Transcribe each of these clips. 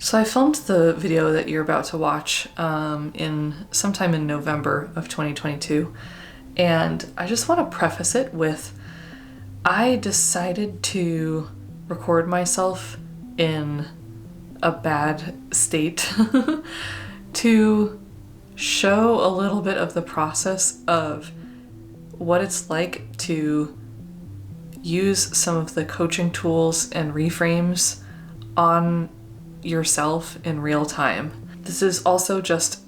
So I filmed the video that you're about to watch in sometime in November of 2022, and I just want to preface it with I decided to record myself in a bad state to show a little bit of the process of what it's like to use some of the coaching tools and reframes on yourself in real time. This is also just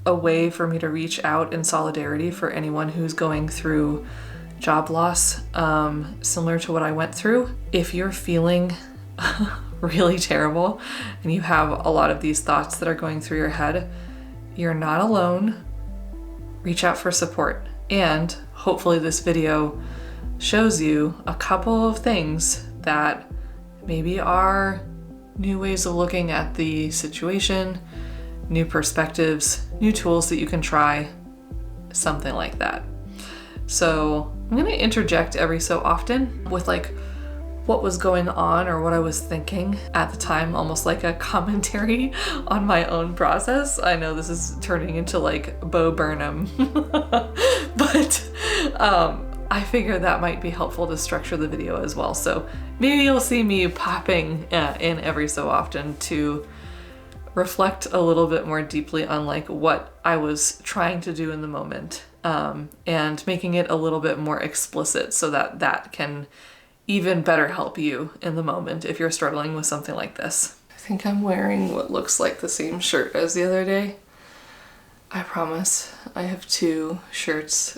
a way for me to reach out in solidarity for anyone who's going through job loss, similar to what I went through. If you're feeling really terrible and you have a lot of these thoughts that are going through your head, you're not alone. Reach out for support. And hopefully this video shows you a couple of things that maybe are new ways of looking at the situation, new perspectives, new tools that you can try, something like that. So I'm gonna interject every so often with like what was going on or what I was thinking at the time, almost like a commentary on my own process. I know this is turning into like Bo Burnham, but I figure that might be helpful to structure the video as well. So maybe you'll see me popping in every so often to reflect a little bit more deeply on like what I was trying to do in the moment, and making it a little bit more explicit so that that can even better help you in the moment if you're struggling with something like this. I think I'm wearing what looks like the same shirt as the other day. I promise I have two shirts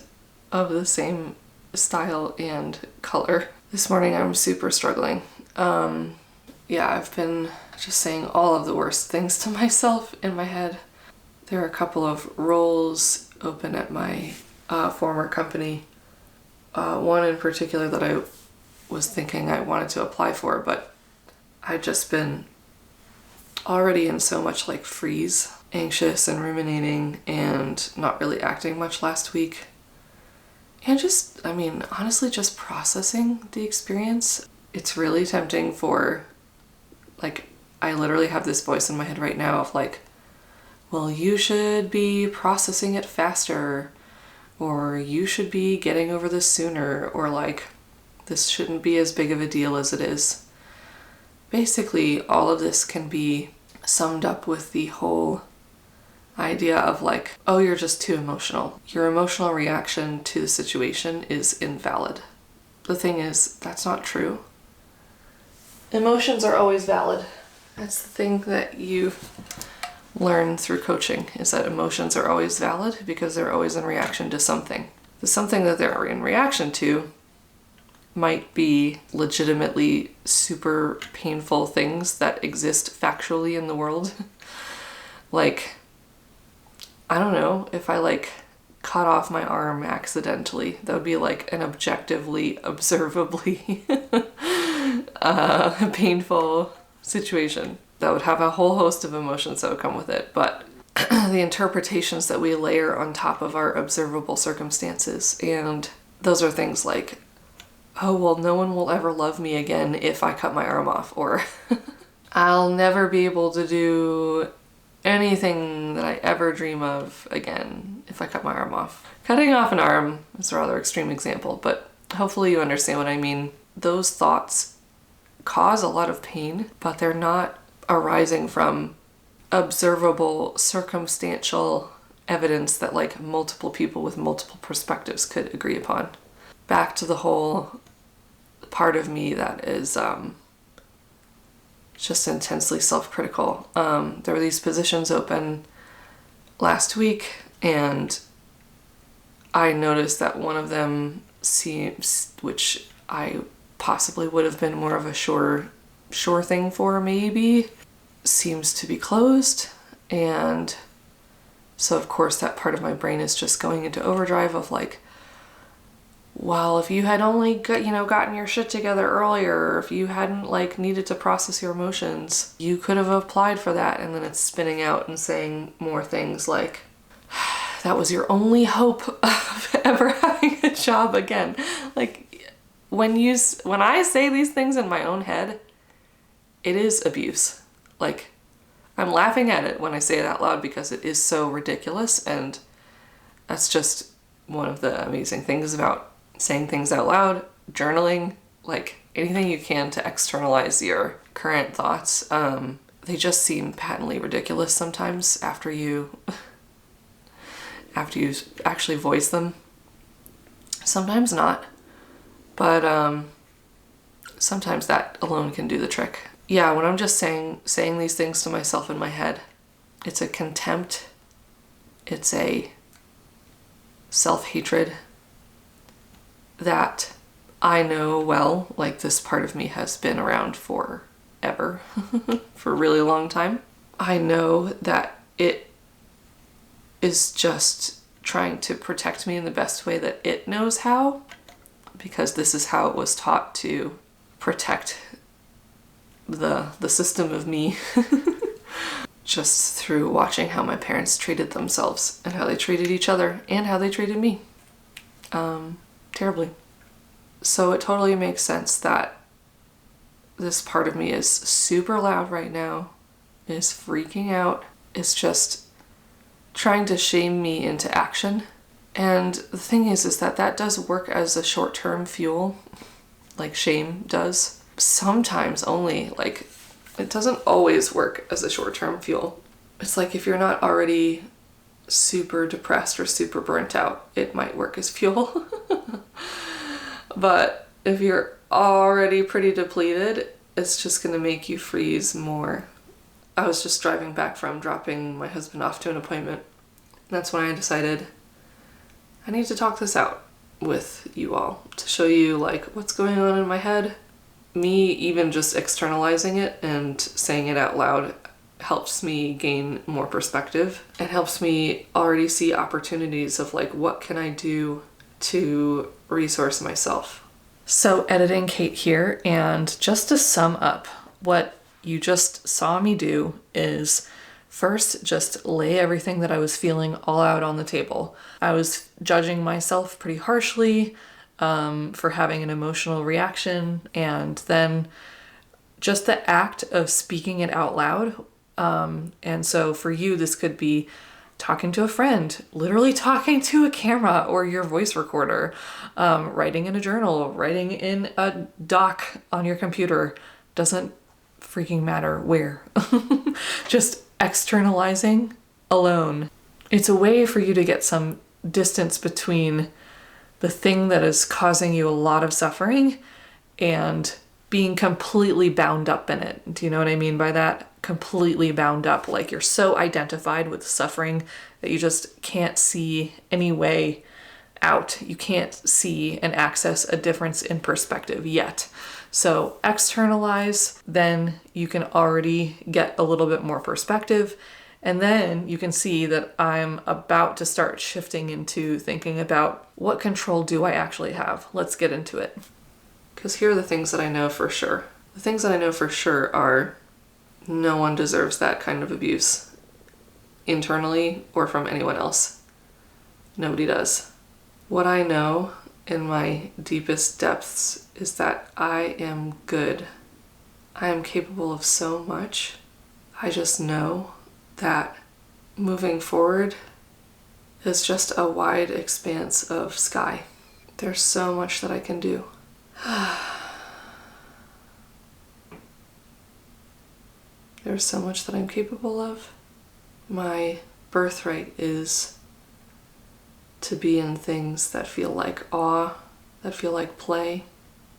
of the same style and color. This morning I'm super struggling. Yeah, I've been just saying all of the worst things to myself in my head. There are a couple of roles open at my former company. One in particular that I was thinking I wanted to apply for, but I'd just been already in so much like freeze, anxious and ruminating and not really acting much last week. And just, I mean, honestly, just processing the experience. It's really tempting for, like, I literally have this voice in my head right now of like, well, you should be processing it faster, or you should be getting over this sooner, or like, this shouldn't be as big of a deal as it is. Basically, all of this can be summed up with the whole idea of like, oh, you're just too emotional. Your emotional reaction to the situation is invalid. The thing is, that's not true. Emotions are always valid. That's the thing that you learn through coaching, is that emotions are always valid because they're always in reaction to something. The something that they're in reaction to might be legitimately super painful things that exist factually in the world. Like, I don't know, if I like cut off my arm accidentally, that would be like an objectively, observably painful situation that would have a whole host of emotions that would come with it. But the interpretations that we layer on top of our observable circumstances, and those are things like, oh, well, no one will ever love me again if I cut my arm off, or I'll never be able to do anything that I ever dream of again if I cut my arm off. Cutting off an arm is a rather extreme example, but hopefully you understand what I mean. Those thoughts cause a lot of pain, but they're not arising from observable, circumstantial evidence that like multiple people with multiple perspectives could agree upon. Back to the whole part of me that is just intensely self-critical. There were these positions open last week, and I noticed that one of them seems, which I possibly would have been more of a sure thing for maybe, seems to be closed. And so of course that part of my brain is just going into overdrive of like, well, if you had only gotten your shit together earlier, or if you hadn't like needed to process your emotions, you could have applied for that. And then it's spinning out and saying more things like, that was your only hope of ever having a job again. Like, when I say these things in my own head, it is abuse. Like, I'm laughing at it when I say it out loud because it is so ridiculous, and that's just one of the amazing things about saying things out loud, journaling, like anything you can to externalize your current thoughts. They just seem patently ridiculous sometimes after you actually voice them. Sometimes not, but sometimes that alone can do the trick. Yeah, when I'm just saying these things to myself in my head, it's a contempt, it's a self-hatred that I know well, like this part of me has been around forever, for a really long time. I know that it is just trying to protect me in the best way that it knows how, because this is how it was taught to protect the system of me just through watching how my parents treated themselves and how they treated each other and how they treated me terribly. So it totally makes sense that this part of me is super loud right now, is freaking out, is just trying to shame me into action. And the thing is that does work as a short-term fuel, like shame does. Sometimes only, like it doesn't always work as a short-term fuel. It's like if you're not already super depressed or super burnt out, it might work as fuel. But if you're already pretty depleted, it's just gonna make you freeze more. I was just driving back from dropping my husband off to an appointment. That's when I decided I need to talk this out with you all to show you like what's going on in my head. Me even just externalizing it and saying it out loud helps me gain more perspective. It helps me already see opportunities of like, what can I do to resource myself? So editing Kate here, and just to sum up, what you just saw me do is first just lay everything that I was feeling all out on the table. I was judging myself pretty harshly for having an emotional reaction, and then just the act of speaking it out loud. And so for you, this could be talking to a friend, literally talking to a camera or your voice recorder, writing in a journal, writing in a doc on your computer, doesn't freaking matter where. Just externalizing alone. It's a way for you to get some distance between the thing that is causing you a lot of suffering and being completely bound up in it. Do you know what I mean by that? Completely bound up, like you're so identified with suffering that you just can't see any way out. You can't see and access a difference in perspective yet. So externalize, then you can already get a little bit more perspective. And then you can see that I'm about to start shifting into thinking about what control do I actually have? Let's get into it. Because here are the things that I know for sure. The things that I know for sure are no one deserves that kind of abuse internally or from anyone else. Nobody does. What I know in my deepest depths is that I am good. I am capable of so much. I just know that moving forward is just a wide expanse of sky. There's so much that I can do. There's so much that I'm capable of. My birthright is to be in things that feel like awe, that feel like play.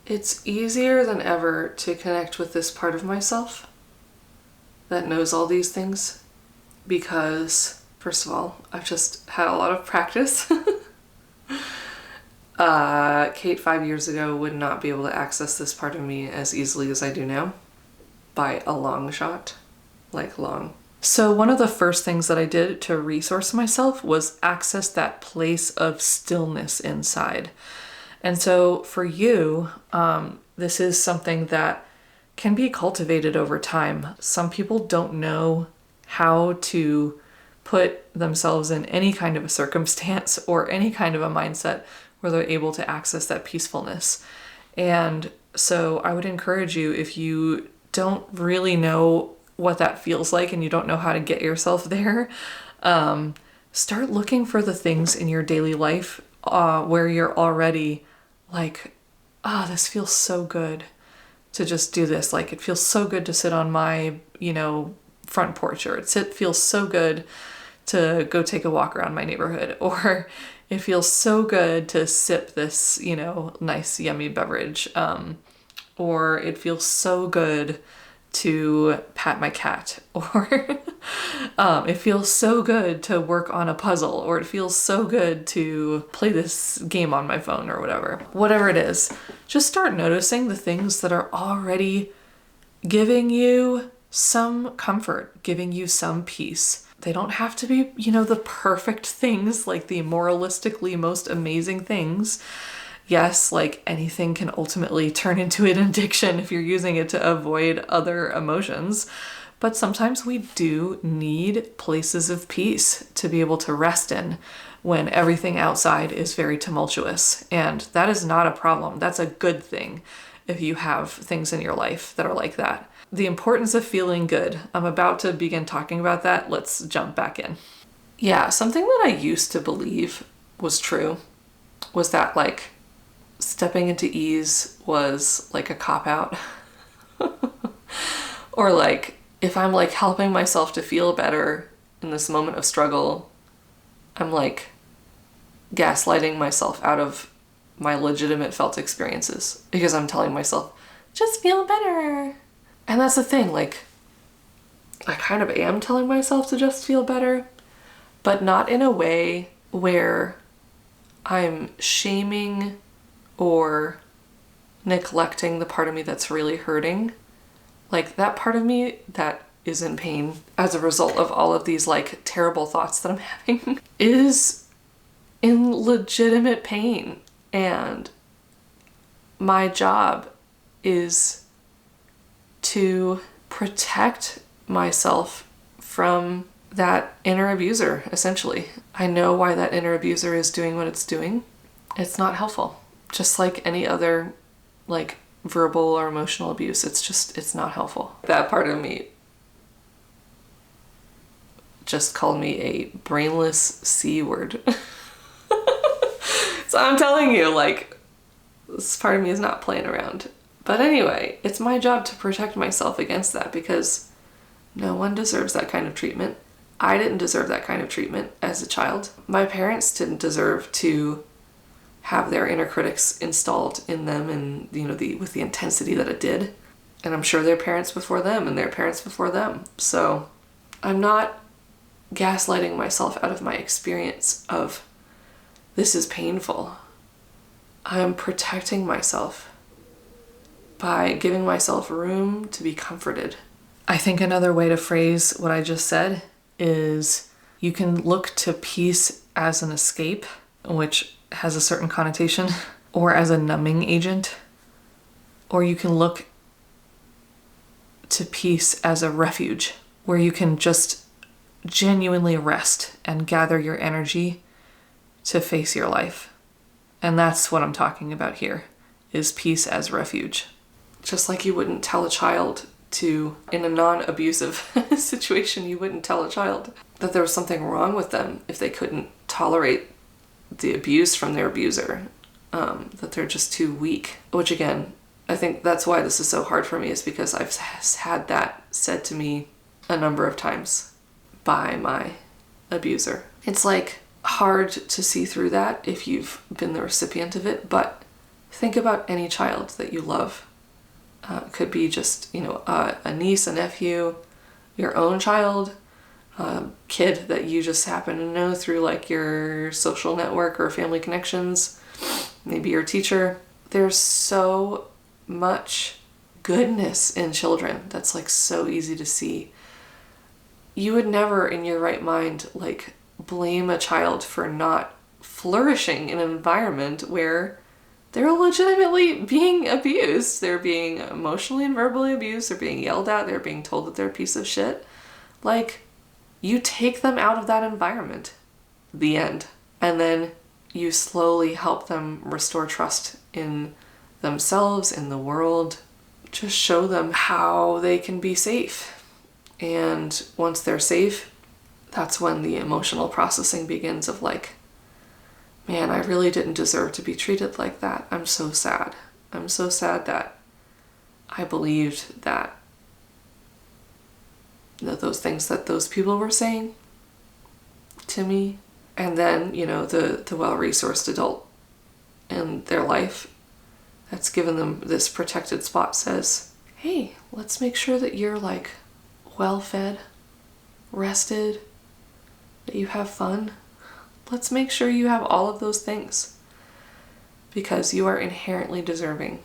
It's easier than ever to connect with this part of myself that knows all these things because, first of all, I've just had a lot of practice. Kate 5 years ago would not be able to access this part of me as easily as I do now. By a long shot. Like long. So one of the first things that I did to resource myself was access that place of stillness inside. And so for you, this is something that can be cultivated over time. Some people don't know how to put themselves in any kind of a circumstance or any kind of a mindset where they're able to access that peacefulness. And so I would encourage you, if you don't really know what that feels like and you don't know how to get yourself there, start looking for the things in your daily life where you're already like, this feels so good to just do this. Like, it feels so good to sit on my, front porch, or it feels so good to go take a walk around my neighborhood, or it feels so good to sip this, nice, yummy beverage. Or it feels so good to pat my cat, or it feels so good to work on a puzzle, or it feels so good to play this game on my phone, or whatever it is. Just start noticing the things that are already giving you some comfort, giving you some peace. They don't have to be, the perfect things, like the moralistically most amazing things. Yes, like anything can ultimately turn into an addiction if you're using it to avoid other emotions. But sometimes we do need places of peace to be able to rest in when everything outside is very tumultuous. And that is not a problem. That's a good thing if you have things in your life that are like that. The importance of feeling good. I'm about to begin talking about that. Let's jump back in. Yeah, something that I used to believe was true was that like stepping into ease was like a cop-out. Or like, if I'm like helping myself to feel better in this moment of struggle, I'm like gaslighting myself out of my legitimate felt experiences because I'm telling myself, just feel better. And that's the thing, like, I kind of am telling myself to just feel better, but not in a way where I'm shaming or neglecting the part of me that's really hurting. Like, that part of me that is in pain as a result of all of these like terrible thoughts that I'm having is in legitimate pain. And my job is to protect myself from that inner abuser, essentially. I know why that inner abuser is doing what it's doing. It's not helpful. Just like any other like verbal or emotional abuse, it's not helpful. That part of me just called me a brainless C word. So I'm telling you, like, this part of me is not playing around. But anyway, it's my job to protect myself against that because no one deserves that kind of treatment. I didn't deserve that kind of treatment as a child. My parents didn't deserve to have their inner critics installed in them and, with the intensity that it did. And I'm sure their parents before them and their parents before them. So I'm not gaslighting myself out of my experience of this is painful. I'm protecting myself by giving myself room to be comforted. I think another way to phrase what I just said is you can look to peace as an escape, which has a certain connotation, or as a numbing agent, or you can look to peace as a refuge where you can just genuinely rest and gather your energy to face your life. And that's what I'm talking about here, is peace as refuge. Just like you wouldn't tell a child to, in a non-abusive situation, you wouldn't tell a child that there was something wrong with them if they couldn't tolerate the abuse from their abuser, that they're just too weak. Which again, I think that's why this is so hard for me, is because I've had that said to me a number of times by my abuser. It's like hard to see through that if you've been the recipient of it, but think about any child that you love. Could be just, a niece, a nephew, your own child, kid that you just happen to know through like your social network or family connections, maybe your teacher. There's so much goodness in children that's like so easy to see. You would never in your right mind like blame a child for not flourishing in an environment where they're legitimately being abused. They're being emotionally and verbally abused. They're being yelled at. They're being told that they're a piece of shit. Like, you take them out of that environment. The end. And then you slowly help them restore trust in themselves, in the world. Just show them how they can be safe. And once they're safe, that's when the emotional processing begins of like, man, I really didn't deserve to be treated like that. I'm so sad. I'm so sad that I believed that those things that those people were saying to me. And then, the well-resourced adult in their life that's given them this protected spot says, hey, let's make sure that you're like well-fed, rested, that you have fun. Let's make sure you have all of those things because you are inherently deserving.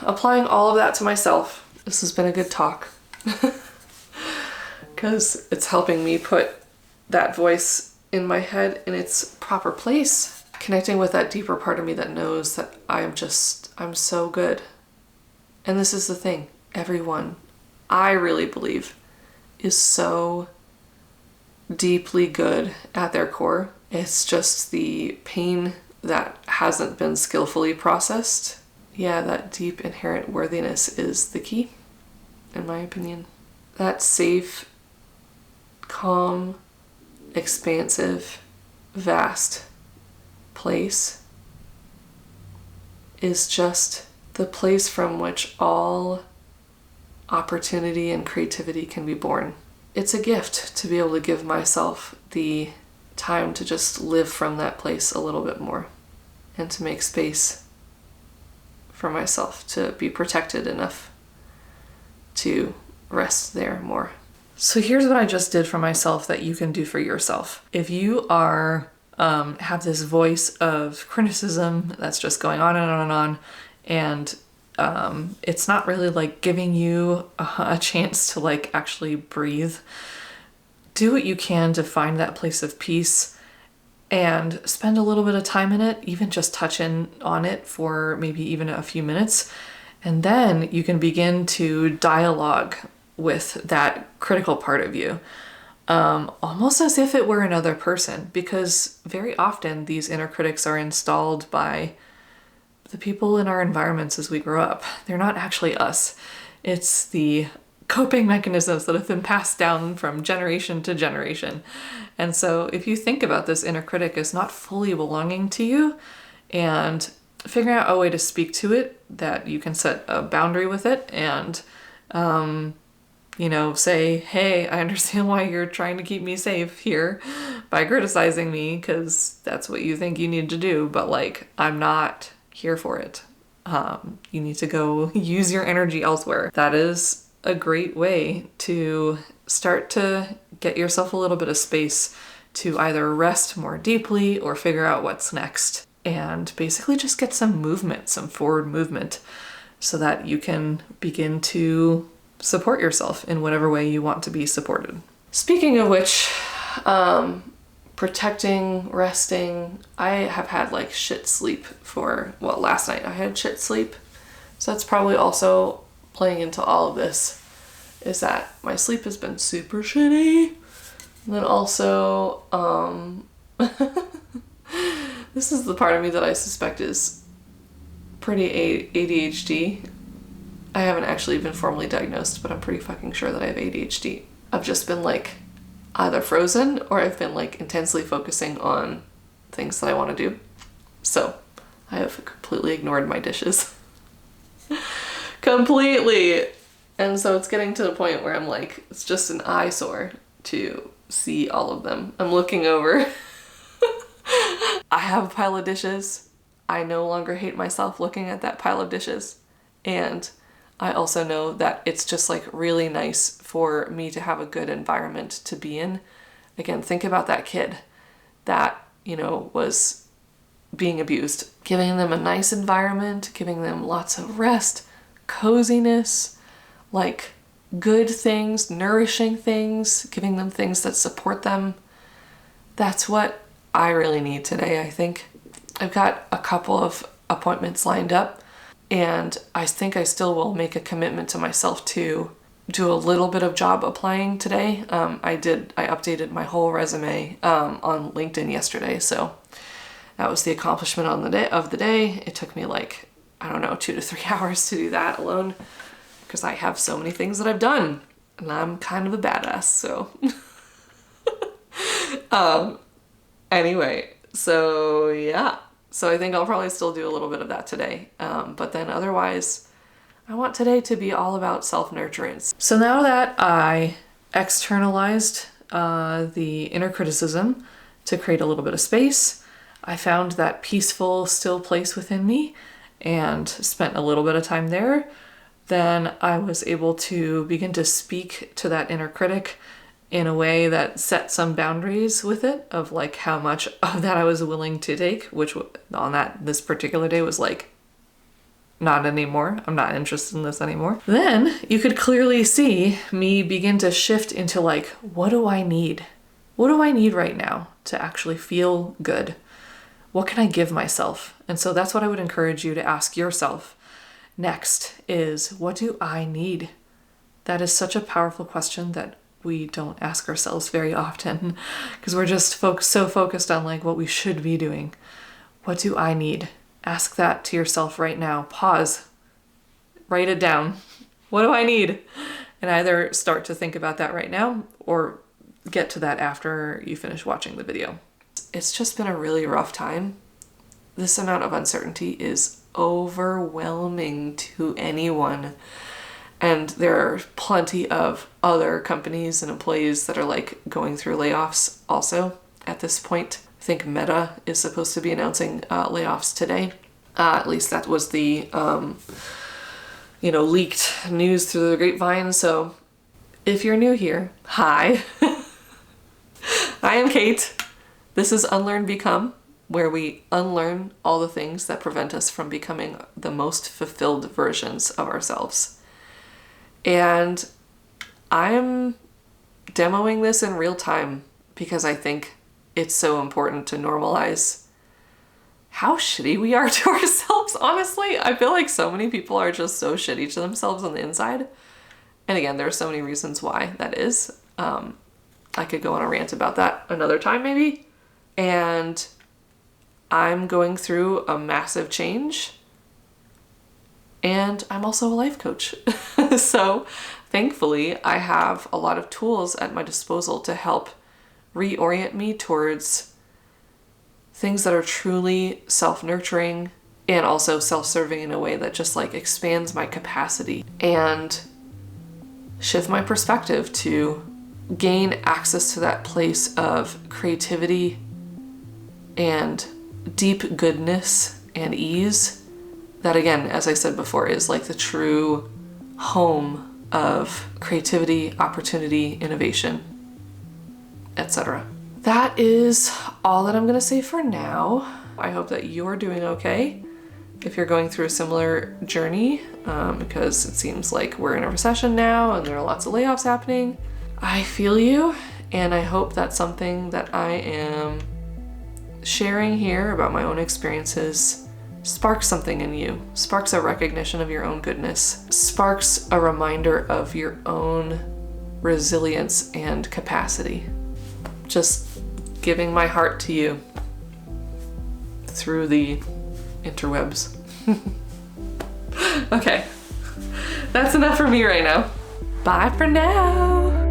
Applying all of that to myself, this has been a good talk because it's helping me put that voice in my head in its proper place, connecting with that deeper part of me that knows that I'm so good. And this is the thing, everyone, I really believe, is so deeply good at their core. It's just the pain that hasn't been skillfully processed. Yeah, that deep inherent worthiness is the key, in my opinion. That safe, calm, expansive, vast place is just the place from which all opportunity and creativity can be born. It's a gift to be able to give myself the time to just live from that place a little bit more and to make space for myself to be protected enough to rest there more. So here's what I just did for myself that you can do for yourself. If you are have this voice of criticism that's just going on and on and on, and it's not really like giving you a chance to like actually breathe, do what you can to find that place of peace and spend a little bit of time in it, even just touch in on it for maybe even a few minutes. And then you can begin to dialogue with that critical part of you, almost as if it were another person, because very often these inner critics are installed by the people in our environments as we grow up. They're not actually us. It's the coping mechanisms that have been passed down from generation to generation. And so if you think about this inner critic as not fully belonging to you and figuring out a way to speak to it, that you can set a boundary with it and, say, hey, I understand why you're trying to keep me safe here by criticizing me because that's what you think you need to do. But like, I'm not here for it. You need to go use your energy elsewhere. That is a great way to start to get yourself a little bit of space to either rest more deeply or figure out what's next, and basically just get some movement, some forward movement, so that you can begin to support yourself in whatever way you want to be supported. Speaking of which, protecting, resting, I have had like shit sleep last night I had shit sleep. So that's probably also playing into all of this, is that my sleep has been super shitty. And then also, this is the part of me that I suspect is pretty ADHD. I haven't actually been formally diagnosed, but I'm pretty fucking sure that I have ADHD. I've just been like either frozen or I've been like intensely focusing on things that I want to do. So I have completely ignored my dishes. Completely. And so it's getting to the point where I'm like, it's just an eyesore to see all of them. I'm looking over. I have a pile of dishes. I no longer hate myself looking at that pile of dishes. And I also know that it's just like really nice for me to have a good environment to be in. Again, think about that kid that, was being abused. Giving them a nice environment, giving them lots of rest, coziness, like good things, nourishing things, giving them things that support them. That's what I really need today, I think. I've got a couple of appointments lined up, and I think I still will make a commitment to myself to do a little bit of job applying today. I updated my whole resume on LinkedIn yesterday, so that was the accomplishment of the day. It took me 2 to 3 hours to do that alone because I have so many things that I've done. and I'm kind of a badass, so. Anyway, so yeah. So I think I'll probably still do a little bit of that today. But then otherwise, I want today to be all about self-nurturance. So now that I externalized the inner criticism to create a little bit of space, I found that peaceful, still place within me and spent a little bit of time there, then I was able to begin to speak to that inner critic in a way that set some boundaries with it of like how much of that I was willing to take, which on this particular day was like, not anymore. I'm not interested in this anymore. Then you could clearly see me begin to shift into like, what do I need? What do I need right now to actually feel good? What can I give myself? And so that's what I would encourage you to ask yourself next is, what do I need? That is such a powerful question that we don't ask ourselves very often because we're just so focused on like what we should be doing. What do I need? Ask that to yourself right now. Pause. Write it down. What do I need? And either start to think about that right now or get to that after you finish watching the video. It's just been a really rough time. This amount of uncertainty is overwhelming to anyone. And there are plenty of other companies and employees that are like going through layoffs also at this point. I think Meta is supposed to be announcing layoffs today. At least that was the, leaked news through the grapevine. So if you're new here, hi. I am Kate. This is Unlearn Become, where we unlearn all the things that prevent us from becoming the most fulfilled versions of ourselves. And I'm demoing this in real time because I think it's so important to normalize how shitty we are to ourselves, honestly. I feel like so many people are just so shitty to themselves on the inside. And again, there are so many reasons why that is. I could go on a rant about that another time maybe. And I'm going through a massive change. And I'm also a life coach. So thankfully, I have a lot of tools at my disposal to help reorient me towards things that are truly self-nurturing and also self-serving in a way that just like expands my capacity and shift my perspective to gain access to that place of creativity and deep goodness and ease that, again, as I said before, is like the true home of creativity, opportunity, innovation, etc. That is all that I'm going to say for now. I hope that you're doing okay if you're going through a similar journey, because it seems like we're in a recession now and there are lots of layoffs happening. I feel you, and I hope that something that I am sharing here about my own experiences sparks something in you, sparks a recognition of your own goodness, sparks a reminder of your own resilience and capacity. Just giving my heart to you through the interwebs. Okay, that's enough for me right now. Bye for now.